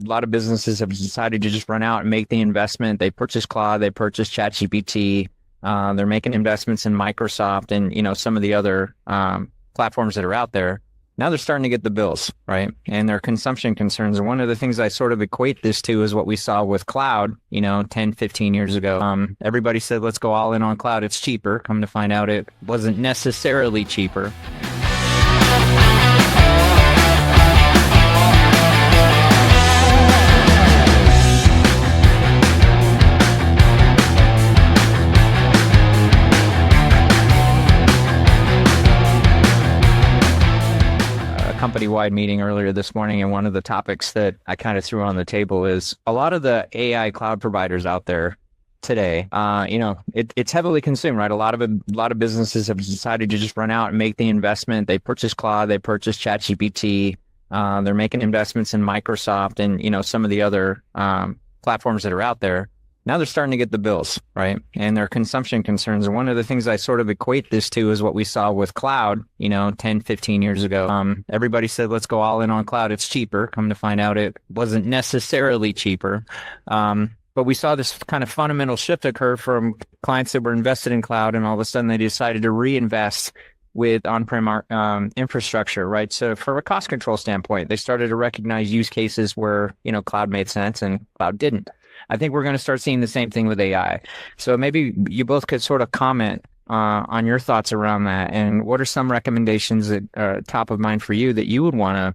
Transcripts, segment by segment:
lot of businesses have decided to just run out and make the investment. They purchase Claude, they purchase ChatGPT. They're making investments in Microsoft and, some of the other platforms that are out there. Now they're starting to get the bills, right? And their consumption concerns. And one of the things I sort of equate this to is what we saw with cloud, 10, 15 years ago. Everybody said, let's go all in on cloud. It's cheaper. Come to find out it wasn't necessarily cheaper. Company-wide meeting earlier this morning, and one of the topics that I kind of threw on the table is a lot of the AI cloud providers out there today. It's heavily consumed, right? A lot of businesses have decided to just run out and make the investment. They purchase Claude, they purchase ChatGPT. They're making investments in Microsoft and some of the other platforms that are out there. Now they're starting to get the bills, right? And their consumption concerns. And one of the things I sort of equate this to is what we saw with cloud, 10, 15 years ago. Everybody said, let's go all in on cloud. It's cheaper. Come to find out it wasn't necessarily cheaper. But we saw this kind of fundamental shift occur from clients that were invested in cloud, and all of a sudden they decided to reinvest with on-prem infrastructure, right? So from a cost control standpoint, they started to recognize use cases where, cloud made sense and cloud didn't. I think we're going to start seeing the same thing with AI. So maybe you both could sort of comment on your thoughts around that. And what are some recommendations that are top of mind for you that you would want to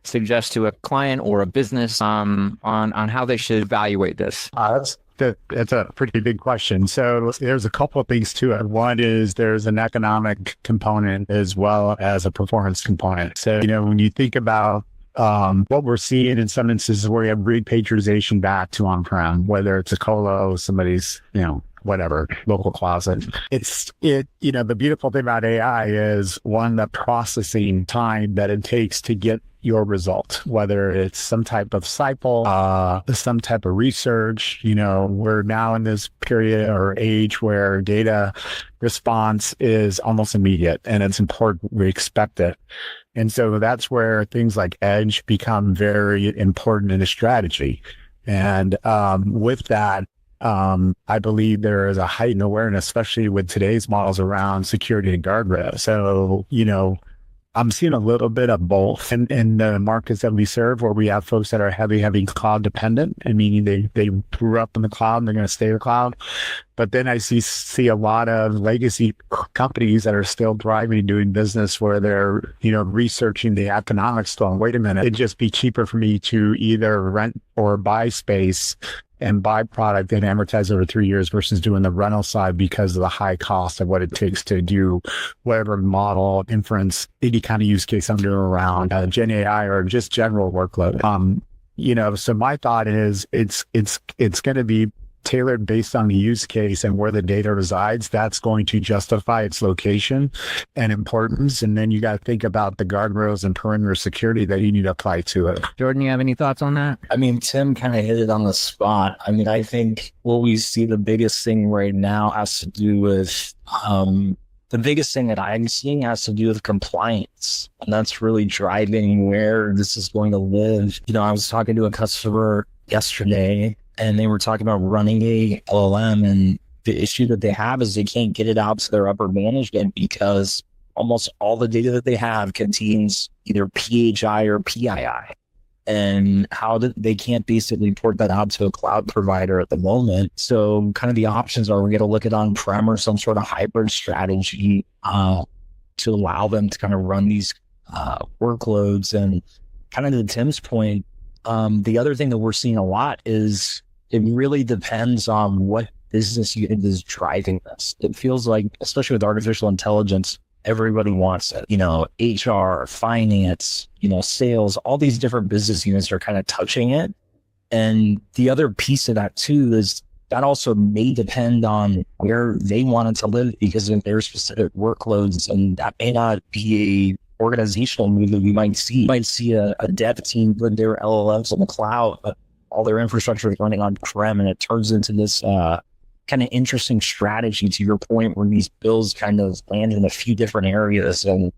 suggest to a client or a business on how they should evaluate this? That's a pretty big question. So there's a couple of things to it. One is there's an economic component as well as a performance component. So, when you think about what we're seeing in some instances where you have repatriation back to on-prem, whether it's a colo, somebody's, whatever, local closet. The beautiful thing about AI is one, the processing time that it takes to get your result, whether it's some type of cycle, some type of research. We're now in this period or age where data response is almost immediate, and it's important. We expect it. And so that's where things like edge become very important in a strategy. And with that, I believe there is a heightened awareness, especially with today's models around security and guardrails. So, I'm seeing a little bit of both in the markets that we serve, where we have folks that are heavy cloud dependent, and meaning they grew up in the cloud and they're going to stay in the cloud. But then I see a lot of legacy companies that are still thriving and doing business where they're, researching the economics, going, wait a minute, it'd just be cheaper for me to either rent or buy space and buy product and amortize over 3 years versus doing the rental side because of the high cost of what it takes to do whatever model, inference, any kind of use case I'm doing around Gen AI or just general workload. So my thought is it's going to be tailored based on the use case and where the data resides. That's going to justify its location and importance. And then you got to think about the guardrails and perimeter security that you need to apply to it. Jordan, you have any thoughts on that? Tim kind of hit it on the spot. I think what we see the biggest thing right now has to do with, the biggest thing that I'm seeing has to do with compliance. And that's really driving where this is going to live. I was talking to a customer yesterday, and they were talking about running a LLM, and the issue that they have is they can't get it out to their upper management because almost all the data that they have contains either PHI or PII, and they can't basically port that out to a cloud provider at the moment. So kind of the options are, we're going to look at on-prem or some sort of hybrid strategy to allow them to kind of run these workloads. And kind of to Tim's point, the other thing that we're seeing a lot is it really depends on what business unit is driving this. It feels like, especially with artificial intelligence, everybody wants it. HR, finance, sales, all these different business units are kind of touching it. And the other piece of that too is that also may depend on where they want it to live because of their specific workloads. And that may not be a organizational move that we might see. You might see a dev team put their LLMs on the cloud, but all their infrastructure is running on-prem, and it turns into this kind of interesting strategy, to your point, where these bills kind of land in a few different areas. And,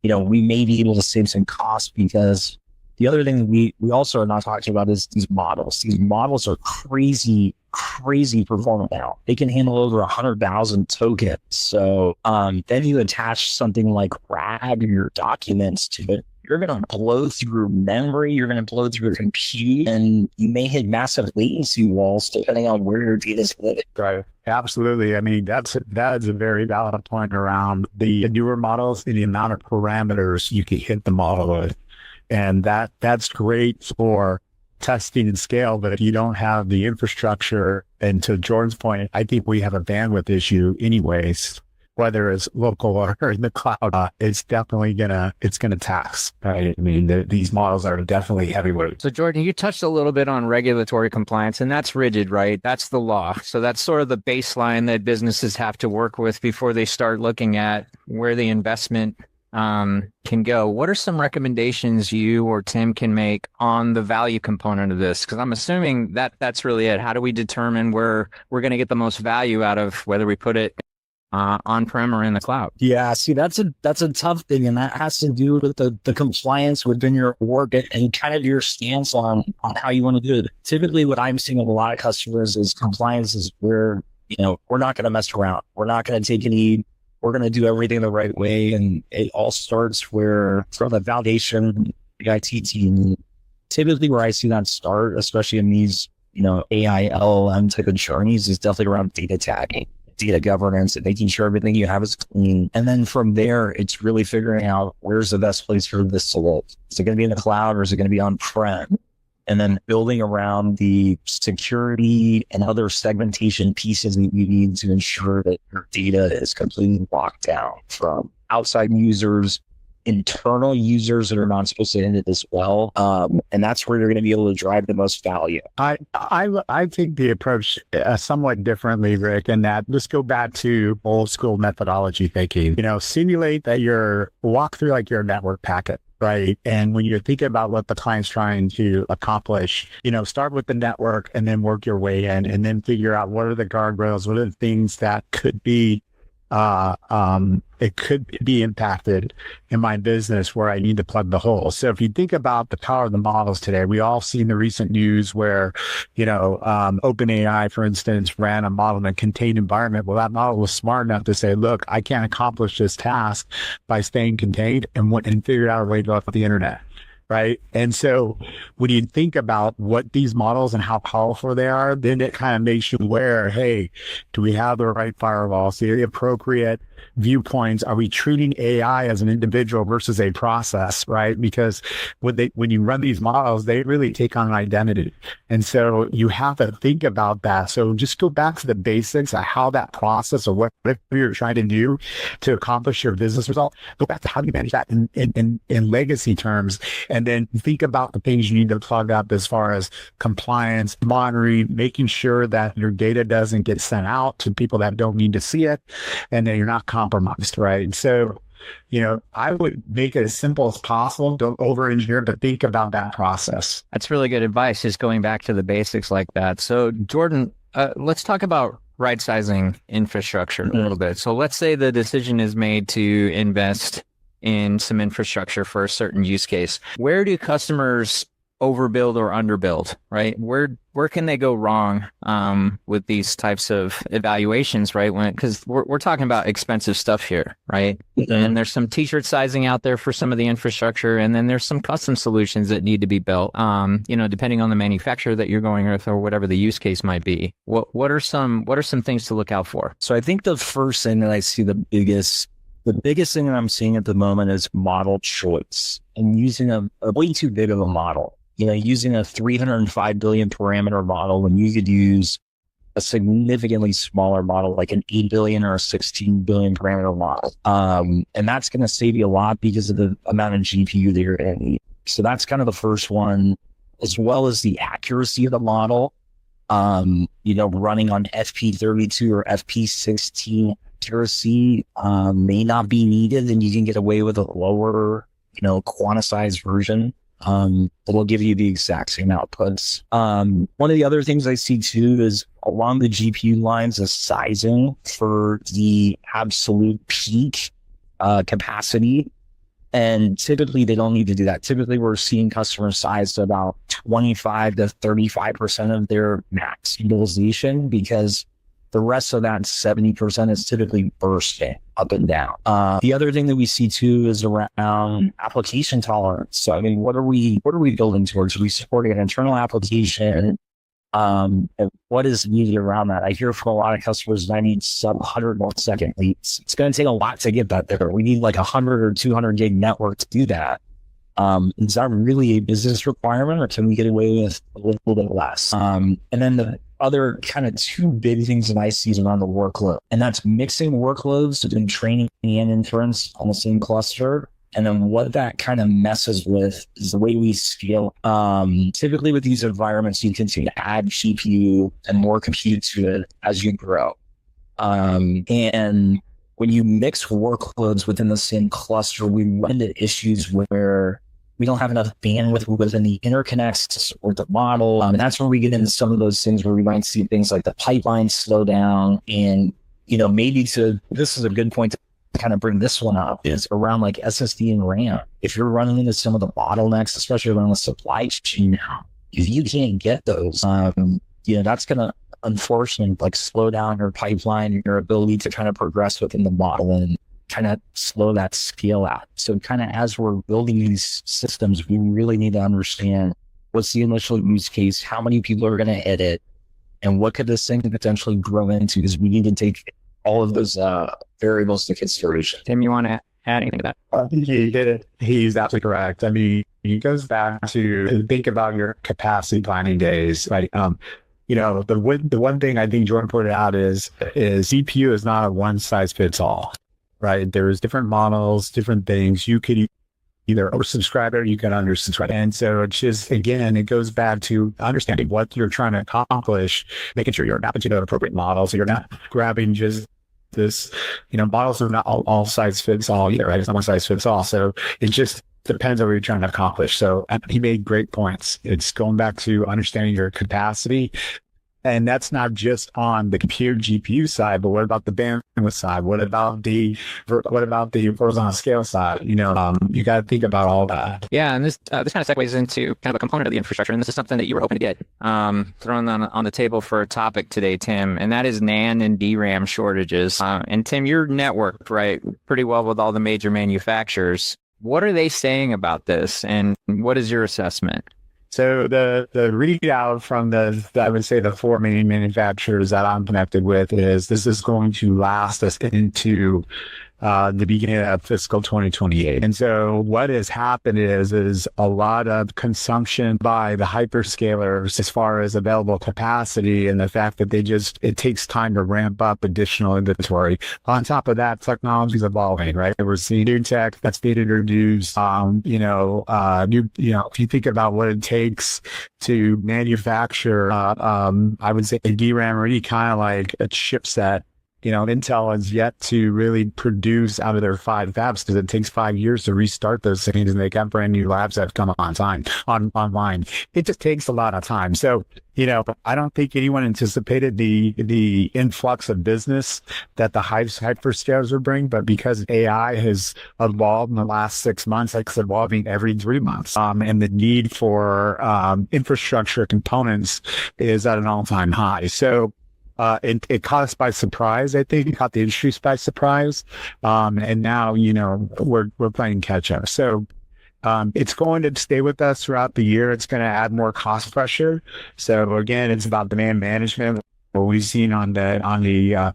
we may be able to save some costs because The other thing we also are not talking about is these models. These models are crazy performant now. They can handle over 100,000 tokens. So then you attach something like RAG or your documents to it. You're going to blow through memory. You're going to blow through compute, and you may hit massive latency walls depending on where your data is living. Right. Absolutely. I mean, that is a very valid point around the newer models and the amount of parameters you can hit the model with. And that's great for testing and scale. But if you don't have the infrastructure, and to Jordan's point, I think we have a bandwidth issue anyways, whether it's local or in the cloud, it's definitely gonna tax. Right? I mean, these models are definitely heavyweight. So Jordan, you touched a little bit on regulatory compliance, and that's rigid, right? That's the law. So that's sort of the baseline that businesses have to work with before they start looking at where the investment can go. What are some recommendations you or Tim can make on the value component of this? Because I'm assuming that that's really it. How do we determine where we're going to get the most value out of whether we put it on-prem or in the cloud? Yeah, see, that's a tough thing, and that has to do with the compliance within your org and kind of your stance on how you want to do it. Typically, what I'm seeing with a lot of customers is compliance is where, we're not going to mess around. We're not going to take any. We're going to do everything the right way, and it all starts where from the validation, the IT team. Typically, where I see that start, especially in these AI LLM type of journeys, is definitely around data tagging, data governance, and making sure everything you have is clean. And then from there, it's really figuring out where's the best place for this to live. Is it going to be in the cloud or is it going to be on-prem? And then building around the security and other segmentation pieces that you need to ensure that your data is completely locked down from outside users, internal users that are not supposed to end it as well. And that's where you're going to be able to drive the most value. I think the approach somewhat differently, Rick, and that let's go back to old school methodology thinking. Simulate that walk through like your network packet. Right. And when you're thinking about what the client's trying to accomplish, start with the network and then work your way in and then figure out what are the guardrails, what are the things that could be it could be impacted in my business where I need to plug the hole. So if you think about the power of the models today, we all seen the recent news where, OpenAI, for instance, ran a model in a contained environment. Well, that model was smart enough to say, look, I can't accomplish this task by staying contained and figure out a way to go off the internet. Right. And so when you think about what these models and how powerful they are, then it kind of makes you aware, hey, do we have the right firewalls, the appropriate viewpoints? Are we treating AI as an individual versus a process? Right. Because when you run these models, they really take on an identity. And so you have to think about that. So just go back to the basics of how that process or what you're trying to do to accomplish your business result. Go back to how do you manage that in legacy terms. And then think about the things you need to plug up as far as compliance, monitoring, making sure that your data doesn't get sent out to people that don't need to see it, and then you're not compromised, right? So, I would make it as simple as possible. Don't over-engineer, but think about that process. That's really good advice, just going back to the basics like that. So, Jordan, let's talk about right-sizing infrastructure a little bit. So let's say the decision is made to invest in some infrastructure for a certain use case. Where do customers overbuild or underbuild, right? Where can they go wrong with these types of evaluations, right? Because we're talking about expensive stuff here, right? Mm-hmm. And there's some t-shirt sizing out there for some of the infrastructure, and then there's some custom solutions that need to be built, depending on the manufacturer that you're going with or whatever the use case might be. What are some things to look out for? So I think the first thing that I see the biggest thing that I'm seeing at the moment is model choice and using a way too big of a model. Using a 305 billion parameter model when you could use a significantly smaller model, like an 8 billion or a 16 billion parameter model. And that's going to save you a lot because of the amount of GPU that you're going to need. So that's kind of the first one, as well as the accuracy of the model. Running on FP32 or FP16 accuracy may not be needed, and you can get away with a lower, quantized version. It'll give you the exact same outputs. One of the other things I see too is along the GPU lines, the sizing for the absolute peak capacity And typically they don't need to do that. Typically we're seeing customers size to about 25 to 35% of their max utilization, because the rest of that 70% is typically bursting up and down. The other thing that we see too is around application tolerance. So, I mean, what are we building towards? Are we supporting an internal application? And what is needed around that? I hear from a lot of customers that I need sub 100 millisecond leads. It's going to take a lot to get that there. We need like 100 or 200 gig network to do that. Is that really a business requirement, or can we get away with a little bit less? And then the other kind of two big things that I see is around the workload, and that's mixing workloads between training and inference on the same cluster. And then what that kind of messes with is the way we scale. Typically with these environments, you continue to add GPU and more compute to it as you grow. And when you mix workloads within the same cluster, we run into issues where we don't have enough bandwidth within the interconnects to support the model. And that's where we get into some of those things where we might see things like the pipeline slow down. And, this is a good point to kind of bring this one up, is around like SSD and RAM. If you're running into some of the bottlenecks, especially around the supply chain now, if you can't get those, that's going to unfortunately like slow down your pipeline and your ability to kind of progress within the model and kind of slow that scale out. So kind of as we're building these systems, we really need to understand what's the initial use case, how many people are going to hit it, and what could this thing potentially grow into, because we need to take all of those variables into consideration. Tim, you want to add anything to that? I think he did it. He's absolutely correct. I mean, he goes back to think about your capacity planning days, right? The one thing I think Jordan pointed out is CPU is not a one size fits all, right? There's different models, different things. You could either oversubscribe or you can undersubscribe. And so it's just, again, it goes back to understanding what you're trying to accomplish, making sure you're mapping to the appropriate model. So you're not grabbing just this, models are not all size fits all either, right? It's not one size fits all. So it just depends on what you're trying to accomplish. So he made great points. It's going back to understanding your capacity. And that's not just on the compute GPU side, but what about the bandwidth side? What about the horizontal scale side? You got to think about all that. Yeah, and this kind of segues into kind of a component of the infrastructure, and this is something that you were hoping to get thrown on the table for a topic today, Tim, and that is NAND and DRAM shortages. And Tim, you're networked, right, pretty well with all the major manufacturers. What are they saying about this, and what is your assessment? So the readout from I would say the four main manufacturers that I'm connected with is this is going to last us into the beginning of fiscal 2028. And so what has happened is a lot of consumption by the hyperscalers as far as available capacity, and the fact that it takes time to ramp up additional inventory. On top of that, technology is evolving, right? We're seeing new tech that's being introduced. If you think about what it takes to manufacture, I would say a DRAM or any kind of like a chipset, Intel has yet to really produce out of their 5 fabs, because it takes 5 years to restart those things, and they got brand new labs that come online. It just takes a lot of time. So, I don't think anyone anticipated the influx of business that the hyperscalers will bring, but because AI has evolved in the last 6 months, like it's evolving every 3 months, and the need for infrastructure components is at an all-time high. So, it caught us by surprise. I think it caught the industry by surprise. And now, we're playing catch up. So, it's going to stay with us throughout the year. It's going to add more cost pressure. So again, it's about demand management. What we've seen on the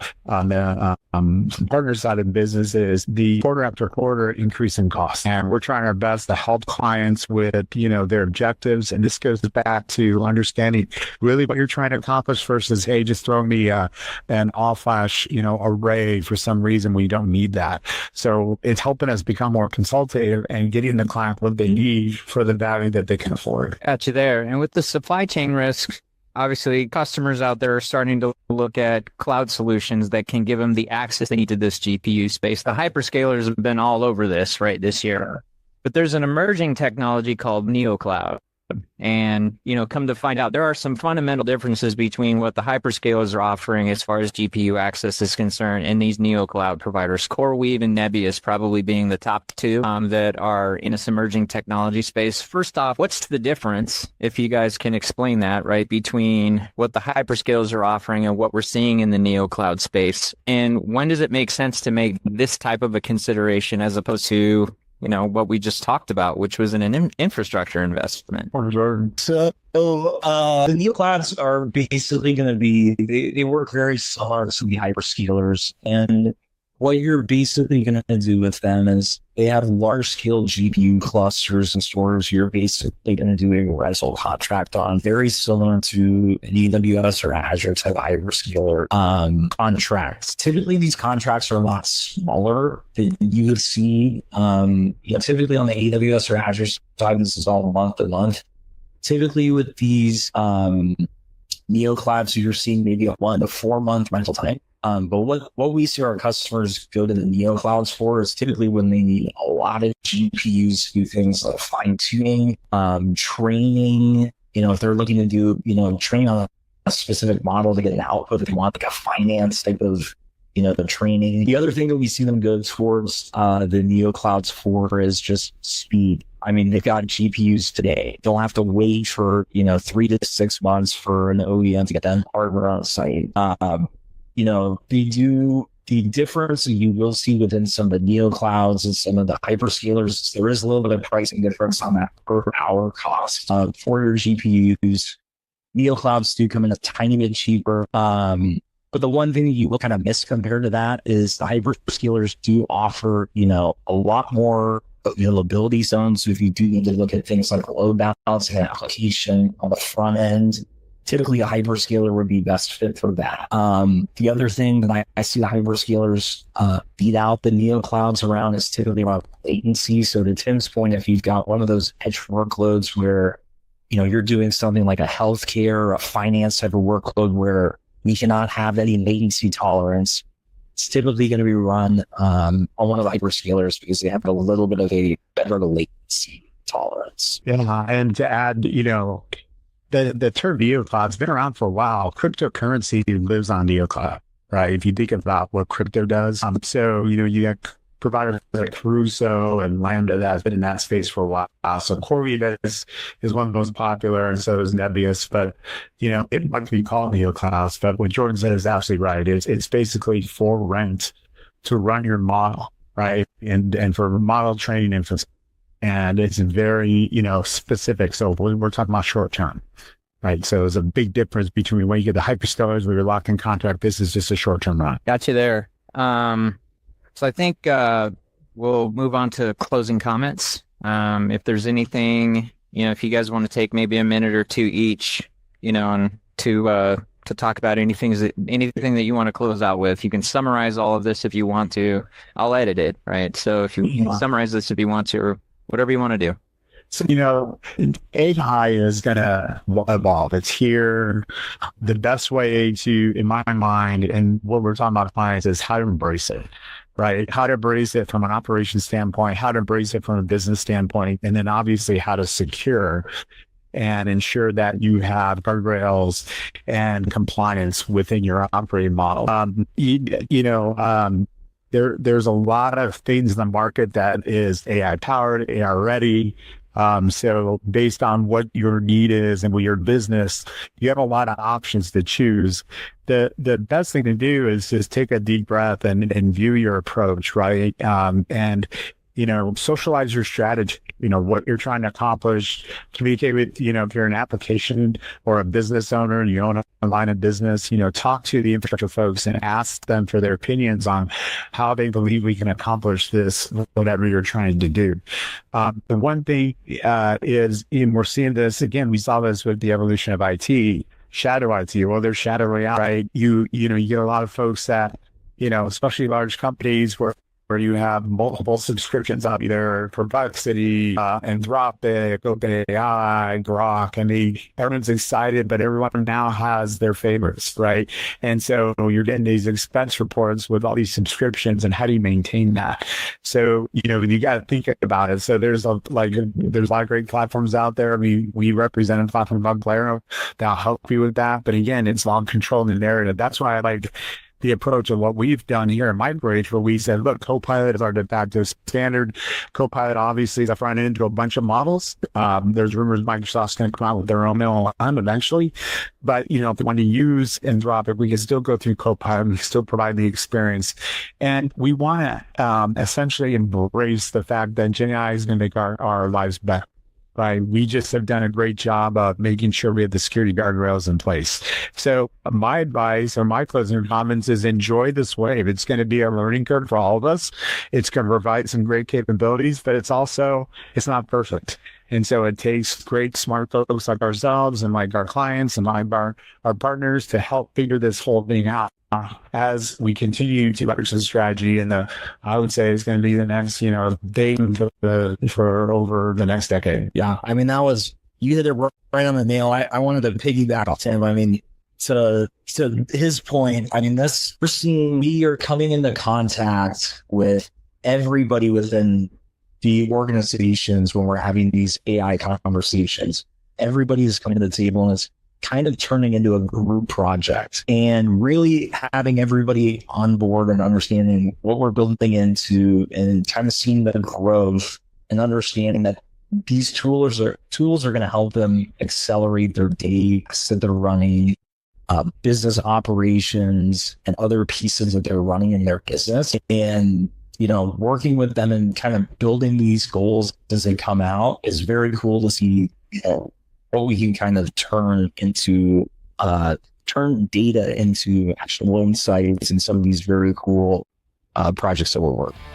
partner side of the business is the quarter after quarter increase in costs, and we're trying our best to help clients with their objectives. And this goes back to understanding really what you're trying to accomplish versus, hey, just throw me an all flash array for some reason we don't need that. So it's helping us become more consultative and getting the client what they need for the value that they can afford. Got you there. And with the supply chain risks, obviously, customers out there are starting to look at cloud solutions that can give them the access they need to this GPU space. The hyperscalers have been all over this, right, this year. But there's an emerging technology called Neocloud. And, come to find out, there are some fundamental differences between what the hyperscalers are offering as far as GPU access is concerned and these Neocloud providers, CoreWeave and Nebius probably being the top two that are in this emerging technology space. First off, what's the difference, if you guys can explain that, right, between what the hyperscalers are offering and what we're seeing in the Neocloud space? And when does it make sense to make this type of a consideration as opposed to what we just talked about, which was an infrastructure investment? So the Neoclouds are basically going to be, they work very similar to the hyperscalers. And what you're basically going to do with them is they have large scale GPU clusters and stores you're basically going to do a rental contract on, very similar to an AWS or Azure type hyperscaler contracts. Typically, these contracts are a lot smaller than you would see. Typically on the AWS or Azure side, this is all month to month. Typically with these Neoclouds, you're seeing maybe a 1 to 4 month rental time. But what we see our customers go to the Neoclouds for is typically when they need a lot of GPUs to do things like fine tuning, training. If they're looking to do, train on a specific model to get an output, if they want like a finance type of, the training. The other thing that we see them go towards the Neoclouds for is just speed. I mean, they've got GPUs today. Don't have to wait for, 3 to 6 months for an OEM to get that hardware on site. The difference you will see within some of the Neoclouds and some of the hyperscalers, there is a little bit of pricing difference on that per hour cost for your GPUs. Neoclouds do come in a tiny bit cheaper. But the one thing that you will kind of miss compared to that is the hyperscalers do offer, a lot more availability zones. So if you do need to look at things like load balancing and application on the front end, typically a hyperscaler would be best fit for that. The other thing that I see the hyperscalers beat out the Neoclouds around is typically around latency. So to Tim's point, if you've got one of those edge workloads where, you're doing something like a healthcare or a finance type of workload where we cannot have any latency tolerance, it's typically going to be run on one of the hyperscalers because they have a little bit of a better latency tolerance. Yeah, and to add, the term Neocloud's been around for a while. Cryptocurrency lives on Neocloud, right? If you think about what crypto does. So, you have providers like Crusoe and Lambda that has been in that space for a while. So CoreWeave is one of the most popular, and so is Nebius. But, it might be called Neoclouds. But what Jordan said is absolutely right. It's basically for rent to run your model, right? And for model training infrastructure. And it's very, specific. So we're talking about short term, right? So there's a big difference between when you get the hyperscalers where you're locked in contract. This is just a short term run. Got you there. So I think we'll move on to closing comments. If there's anything, if you guys want to take maybe a minute or two each, on to talk about anything that you want to close out with. You can summarize all of this if you want to. I'll edit it, right? So if you summarize this if you want to, or whatever you want to do. So, AI is going to evolve. It's here. The best way to, in my mind, and what we're talking about clients is how to embrace it, right? How to embrace it from an operations standpoint, how to embrace it from a business standpoint, and then obviously how to secure and ensure that you have guardrails and compliance within your operating model. There's a lot of things in the market that is AI powered, AI ready. So based on what your need is and what your business, you have a lot of options to choose. The best thing to do is just take a deep breath and view your approach, right? And socialize your strategy, what you're trying to accomplish, communicate with, if you're an application or a business owner and you own a line of business, talk to the infrastructure folks and ask them for their opinions on how they believe we can accomplish this, whatever you're trying to do. The one thing is, and we're seeing this, again, we saw this with the evolution of IT, shadow IT. Well, there's shadow reality, right? You get a lot of folks that, especially large companies where where you have multiple subscriptions out there for Perplexity, Anthropic, OpenAI, Grok, and everyone's excited, but everyone now has their favorites, right? And so you're getting these expense reports with all these subscriptions, and how do you maintain that? So, you got to think about it. So there's a lot of great platforms out there. We represent a platform called Claro that'll help you with that. But again, it's all controlling the narrative. That's why I like the approach of what we've done here at MicroAge, where we said, look, Copilot is our de facto standard. Copilot obviously is a front end to a bunch of models. There's rumors Microsoft's going to come out with their own LLM eventually. But, if you want to use Anthropic, we can still go through Copilot. We can still provide the experience. And we want to essentially embrace the fact that Gen AI is going to make our lives better. Right. We just have done a great job of making sure we have the security guardrails in place. So my advice or my closing comments is enjoy this wave. It's going to be a learning curve for all of us. It's going to provide some great capabilities, but it's not perfect. And so it takes great, smart folks like ourselves and like our clients and like our partners to help figure this whole thing out as we continue to leverage this strategy. And I would say it's going to be the next, thing for over the next decade. Yeah. I mean, you hit it right on the nail. I wanted to piggyback off him. I mean, to his point, I mean, we are coming into contact with everybody within the organizations when we're having these AI conversations. Everybody is coming to the table and it's kind of turning into a group project, and really having everybody on board and understanding what we're building into, and kind of seeing the growth and understanding that these tools are going to help them accelerate their days that they're running, business operations and other pieces that they're running in their business. And working with them and kind of building these goals as they come out is very cool to see, what we can kind of turn data into actual insights and some of these very cool projects that we're working on.